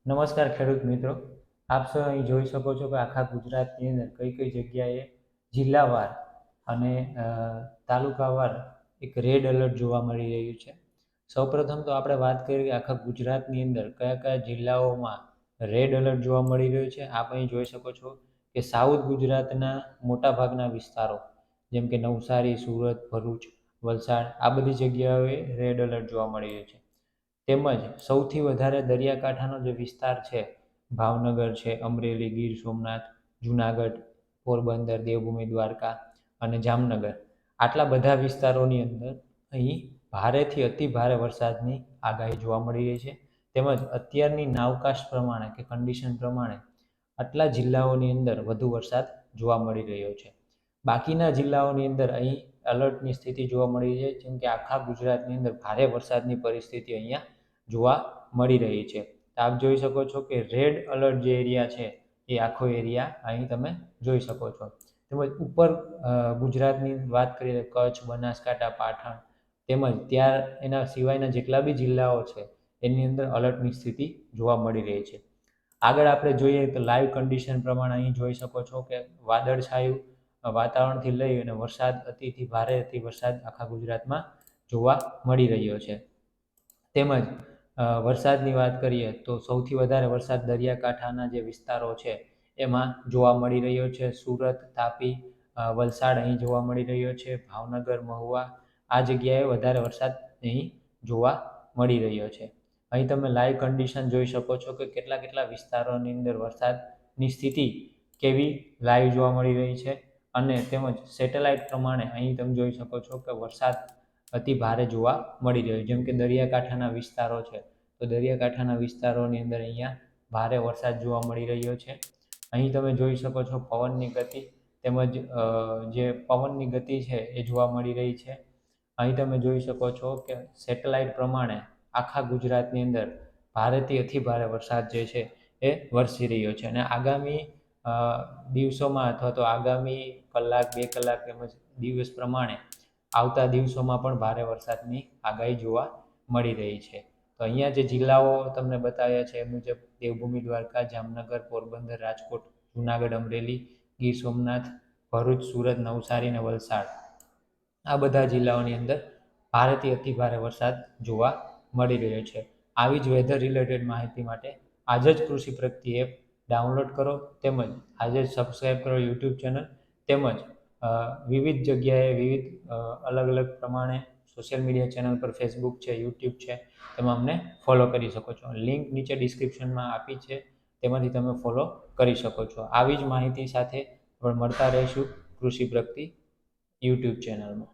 નમસ્કાર ખેડૂત મિત્રો, આપ સૌ અહીં જોઈ શકો છો કે આખા ગુજરાતની અંદર કઈ કઈ જગ્યાએ જિલ્લાવાર અને તાલુકાવાર એક રેડ એલર્ટ જોવા મળી રહ્યું છે. સૌપ્રથમ તો આપણે વાત કરીએ કે આખા ગુજરાતની અંદર કયા કયા જિલ્લાઓમાં રેડ એલર્ટ જોવા મળી રહ્યું છે. આપ અહીં જોઈ શકો છો કે સાઉથ ગુજરાતના મોટાભાગના વિસ્તારો જેમ કે નવસારી, સુરત, ભરૂચ, વલસાડ આ બધી જગ્યાઓએ રેડ એલર્ટ જોવા મળી રહ્યું છે. તેમજ સૌથી વધારે દરિયાકાંઠાનો જે વિસ્તાર છે, ભાવનગર છે, અમરેલી, ગીર સોમનાથ, જુનાગઢ, પોરબંદર, દેવભૂમિ દ્વારકા અને જામનગર, આટલા બધા વિસ્તારોની અંદર અહીં ભારેથી અતિ ભારે વરસાદની આગાહી જોવા મળી રહી છે. તેમજ અત્યારની નાવકાશ પ્રમાણે કે કન્ડિશન પ્રમાણે આટલા જિલ્લાઓની અંદર વધુ વરસાદ જોવા મળી રહ્યો છે. બાકીના જિલ્લાઓની અંદર અહીં એલર્ટની સ્થિતિ જોવા મળી રહી છે. જેમ કે આખા ગુજરાતની અંદર ભારે વરસાદની પરિસ્થિતિ અહીંયા જોવા મળી રહી છે. આપ જોઈ શકો છો કે રેડ એલર્ટ જે એરિયા છે એ આખો એરિયા અહીં તમે જોઈ શકો છો. તેમજ ઉપર ગુજરાતની વાત કરીએ તો કચ્છ, બનાસકાંઠા, પાટણ તેમજ ત્યાં એના સિવાયના જેટલા બી જિલ્લાઓ છે એની અંદર એલર્ટની સ્થિતિ જોવા મળી રહી છે. આગળ આપણે જોઈએ તો લાઈવ કન્ડિશન પ્રમાણે અહીં જોઈ શકો છો કે વાદળછાયું વાતાવરણથી લઈ અને વરસાદ અતિથી ભારે અતિ વરસાદ આખા ગુજરાતમાં જોવા મળી રહ્યો છે. તેમજ વરસાદની વાત કરીએ તો સૌથી વધારે વરસાદ દરિયાકાંઠાના જે વિસ્તારો છે એમાં જોવા મળી રહ્યો છે. સુરત, તાપી, વલસાડ અહીં જોવા મળી રહ્યો છે. ભાવનગર, મહુવા આ જગ્યાએ વધારે વરસાદ અહીં જોવા મળી રહ્યો છે. અહીં તમે લાઈવ કન્ડિશન જોઈ શકો છો કે કેટલા કેટલા વિસ્તારોની અંદર વરસાદની સ્થિતિ કેવી લાઈવ જોવા મળી રહી છે. અને તેમજ સેટેલાઇટ પ્રમાણે અહીં તમે જોઈ શકો છો કે વરસાદ અતિ ભારે જોવા મળી રહ્યો. જેમ કે દરિયાકાંઠાના વિસ્તારો છે તો દરિયાકાંઠાના વિસ્તારોની અંદર અહીંયા ભારે વરસાદ જોવા મળી રહ્યો છે. અહીં તમે જોઈ શકો છો પવનની ગતિ તેમજ જે પવનની ગતિ છે એ જોવા મળી રહી છે. અહીં તમે જોઈ શકો છો કે સેટેલાઇટ પ્રમાણે આખા ગુજરાતની અંદર ભારેથી અતિ ભારે વરસાદ જે છે એ વરસી રહ્યો છે. અને આગામી દિવસોમાં અથવા તો આગામી કલાક, 2 કલાક તેમજ દિવસ પ્રમાણે આવતા દિવસોમાં પણ ભારે વરસાદની આગાહી જોવા મળી રહી છે. તો અહીંયા જે જિલ્લાઓ તમને બતાવ્યા છે એ મુજબ દેવભૂમિ દ્વારકા, જામનગર, પોરબંદર, રાજકોટ, જુનાગઢ, અમરેલી, ગીર સોમનાથ, ભરૂચ, સુરત, નવસારી અને વલસાડ આ બધા જિલ્લાઓની અંદર ભારેથી અતિ ભારે વરસાદ જોવા મળી રહ્યો છે. આવી જ વેધર રિલેટેડ માહિતી માટે આજે જ કૃષિ પ્રગતિ એપ ડાઉનલોડ કરો તેમજ આજે જ સબસ્ક્રાઈબ કરો યુટ્યુબ ચેનલ. તેમજ વિવિધ જગ્યાએ વિવિધ અલગ અલગ પ્રમાણે સોશિયલ મીડિયા ચેનલ પર ફેસબુક છે, યુટ્યુબ છે, તેમાં અમને ફોલો કરી શકો છો. લિંક નીચે ડિસ્ક્રિપ્શનમાં આપી છે, તેમાંથી તમે ફોલો કરી શકો છો. આવી જ માહિતી સાથે પણ મળતા રહીશું કૃષિ પ્રગતિ યુટ્યુબ ચેનલમાં.